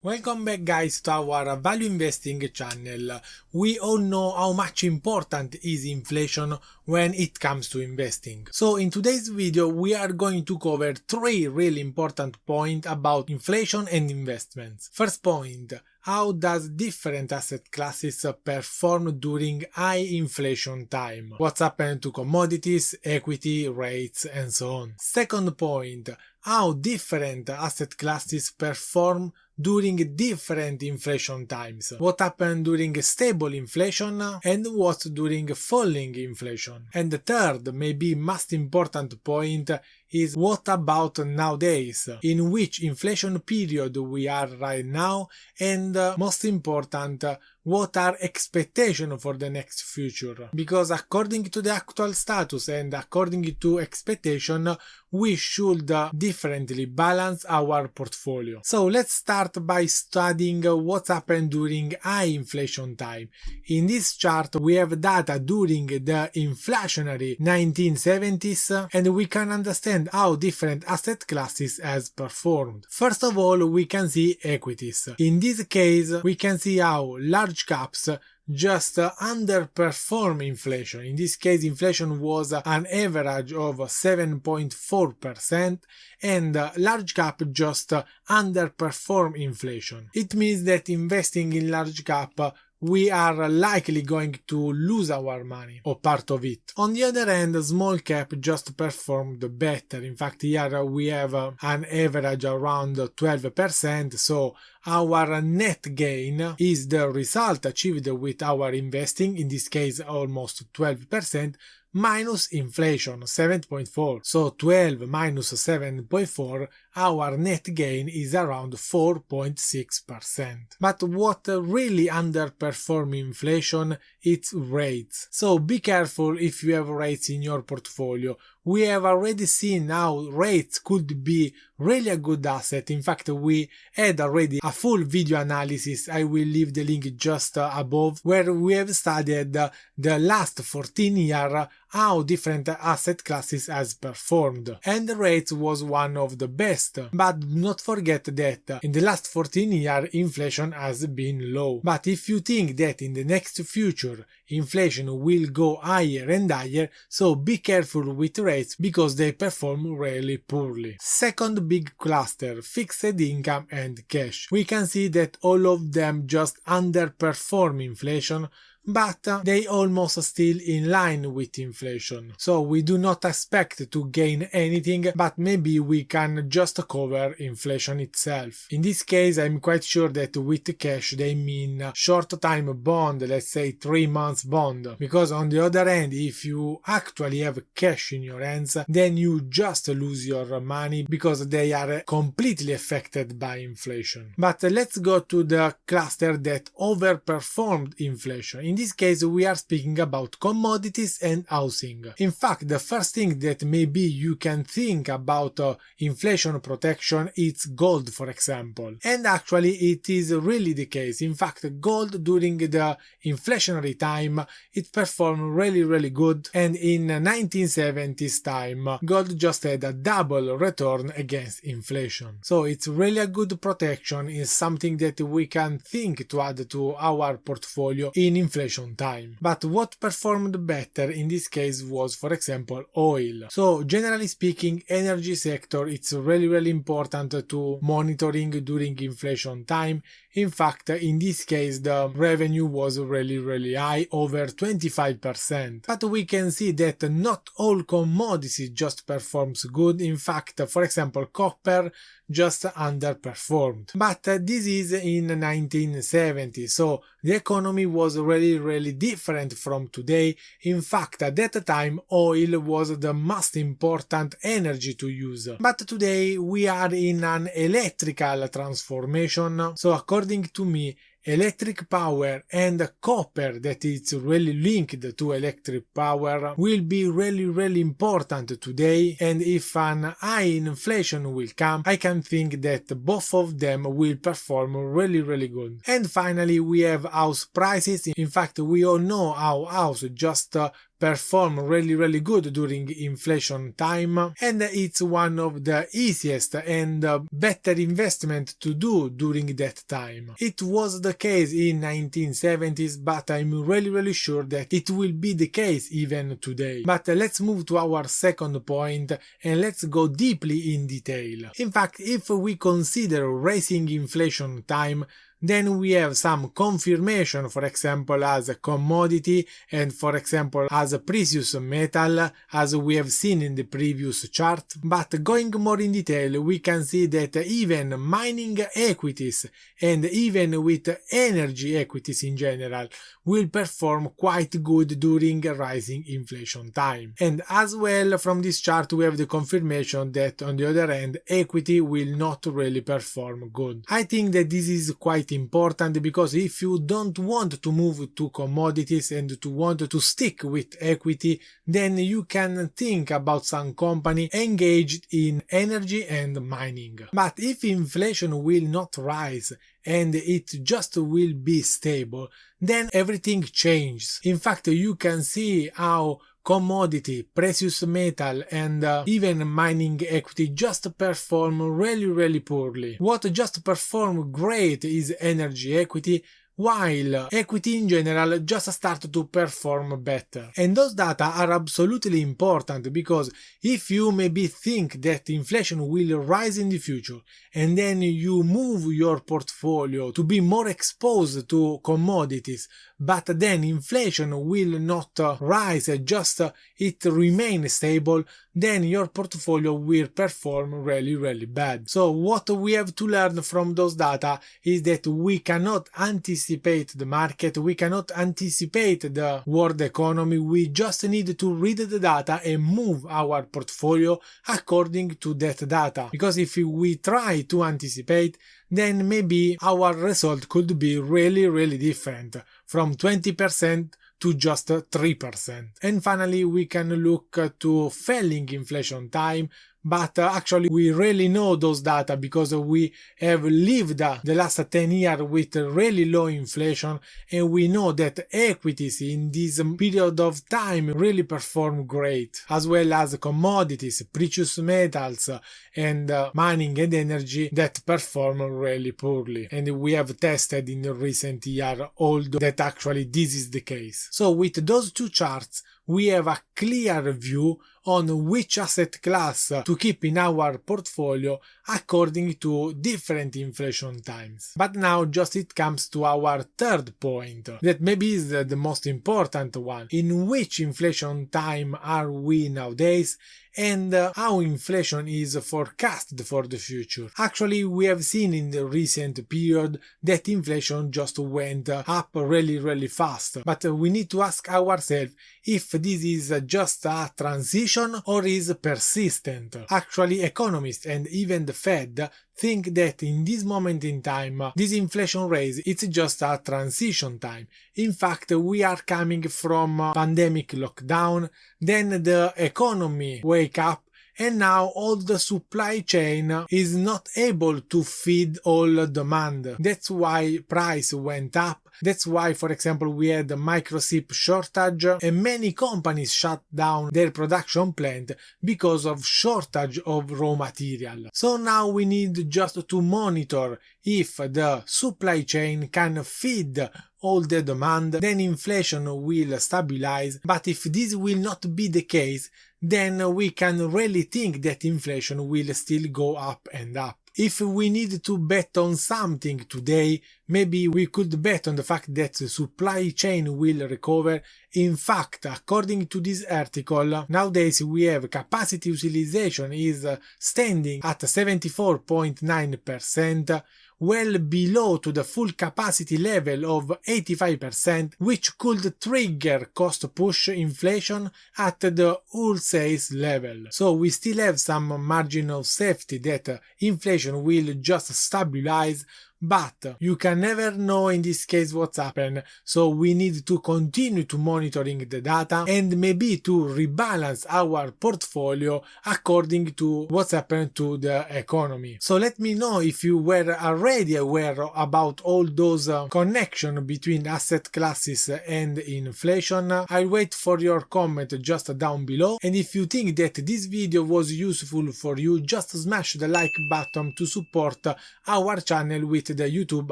Welcome back guys to our value investing channel. We all know how much important is inflation when it comes to investing. So in today's video we are going to cover three really important points about inflation and investments. First point, how does different asset classes perform during high inflation time? What's happened to commodities, equity, rates and so on. Second point, how different asset classes perform during different inflation times. What happened during stable inflation and what during falling inflation. And the third, maybe most important point is what about nowadays, in which inflation period we are right now, and most important, what are expectations for the next future. Because according to the actual status and according to expectation, we should differently balance our portfolio. So let's start by studying what happened during high inflation time. In this chart we have data during the inflationary 1970s and we can understand how different asset classes has performed. First of all, we can see equities. In this case we can see how large caps just underperform inflation. In this case inflation was an average of 7.4% and large cap just underperform inflation. It means that investing in large cap we are likely going to lose our money or part of it. On the other hand, small cap just performed better. In fact, here we have an average around 12%, so our net gain is the result achieved with our investing, in this case almost 12%, minus inflation 7.4. So 12 minus 7.4, our net gain is around 4.6%. But what really underperform inflation, it's rates. So be careful if you have rates in your portfolio. We have already seen how rates could be really a good asset. In fact, we had already a full video analysis. I will leave the link just above, where we have studied the last 14 years how different asset classes has performed. And rates was one of the best. But do not forget that in the last 14 years inflation has been low. But if you think that in the next future inflation will go higher and higher, so be careful with rates because they perform really poorly. Second big cluster, fixed income and cash. We can see that all of them just underperform inflation, but they almost still in line with inflation. So we do not expect to gain anything, but maybe we can just cover inflation itself. In this case, I'm quite sure that with cash they mean short time bond, let's say 3 months bond. Because on the other hand, if you actually have cash in your hands, then you just lose your money because they are completely affected by inflation. But let's go to the cluster that overperformed inflation. In this case, we are speaking about commodities and housing. In fact, the first thing that maybe you can think about inflation protection is gold, for example. And actually, it is really the case. In fact, gold during the inflationary time, it performed really good. And in 1970s time, gold just had a double return against inflation. So it's really a good protection. It's something that we can think to add to our portfolio in inflation time. But what performed better in this case was, for example, oil. So generally speaking, energy sector, it's really important to monitoring during inflation time. In fact, in this case the revenue was really high, over 25%. But we can see that not all commodities just performs good. In fact, for example, copper just underperformed. But this is in 1970, so the economy was really different from today. In fact, at that time oil was the most important energy to use. But today we are in an electrical transformation, so according to me, electric power and copper that is really linked to electric power will be really important today, and if an high inflation will come, I can think that both of them will perform really good. And finally we have house prices. In fact, we all know how house just perform really good during inflation time, and it's one of the easiest and better investment to do during that time. It was the case in 1970s, but I'm really sure that it will be the case even today. But let's move to our second point and let's go deeply in detail. In fact, if we consider rising inflation time, then we have some confirmation, for example, as a commodity and for example as a precious metal, as we have seen in the previous chart. But going more in detail, we can see that even mining equities and even with energy equities in general will perform quite good during rising inflation time. And as well, from this chart we have the confirmation that on the other hand, equity will not really perform good. I think that this is quite important, because if you don't want to move to commodities and to want to stick with equity, then you can think about some company engaged in energy and mining. But if inflation will not rise and it just will be stable, then everything changes. In fact, you can see how commodity, precious metal and even mining equity just perform really poorly. What just perform great is energy equity, while equity in general just start to perform better. And those data are absolutely important, because if you maybe think that inflation will rise in the future and then you move your portfolio to be more exposed to commodities, but then inflation will not rise, just it remains stable, then your portfolio will perform really bad. So what we have to learn from those data is that we cannot anticipate the market, we cannot anticipate the world economy, we just need to read the data and move our portfolio according to that data. Because if we try to anticipate, then maybe our result could be really different, from 20% to just 3%. And finally, we can look to falling inflation time, but actually we really know those data because we have lived the last 10 years with really low inflation, and we know that equities in this period of time really perform great, as well as commodities, precious metals and mining and energy that perform really poorly. And we have tested in recent years although that actually this is the case. So with those two charts, we have a clear view on which asset class to keep in our portfolio according to different inflation times. But now just it comes to our third point, that maybe is the most important one. In which inflation time are we nowadays, and how inflation is forecasted for the future? Actually, we have seen in the recent period that inflation just went up really fast, but we need to ask ourselves if this is just a transition or is persistent. Actually, economists and even the Fed think that in this moment in time, this inflation rate it's just a transition time. In fact, we are coming from pandemic lockdown, then the economy wake up, and now all the supply chain is not able to feed all demand. That's why price went up. That's why, for example, we had a microchip shortage and many companies shut down their production plant because of shortage of raw material. So now we need just to monitor if the supply chain can feed all the demand, then inflation will stabilize. But if this will not be the case, then we can really think that inflation will still go up and up. If we need to bet on something today, maybe we could bet on the fact that the supply chain will recover. In fact, according to this article, nowadays we have capacity utilization is standing at 74.9%, well below to the full capacity level of 85%, which could trigger cost push inflation at the wholesale level. So we still have some margin of safety that inflation will just stabilize, But you can never know in this case what's happened, so we need to continue to monitoring the data and maybe to rebalance our portfolio according to what's happened to the economy. So let me know if you were already aware about all those connections between asset classes and inflation. I'll wait for your comment just down below, and if you think that this video was useful for you, just smash the like button to support our channel with the YouTube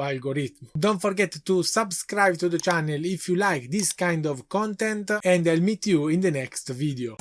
algorithm. Don't forget to subscribe to the channel if you like this kind of content, and I'll meet you in the next video.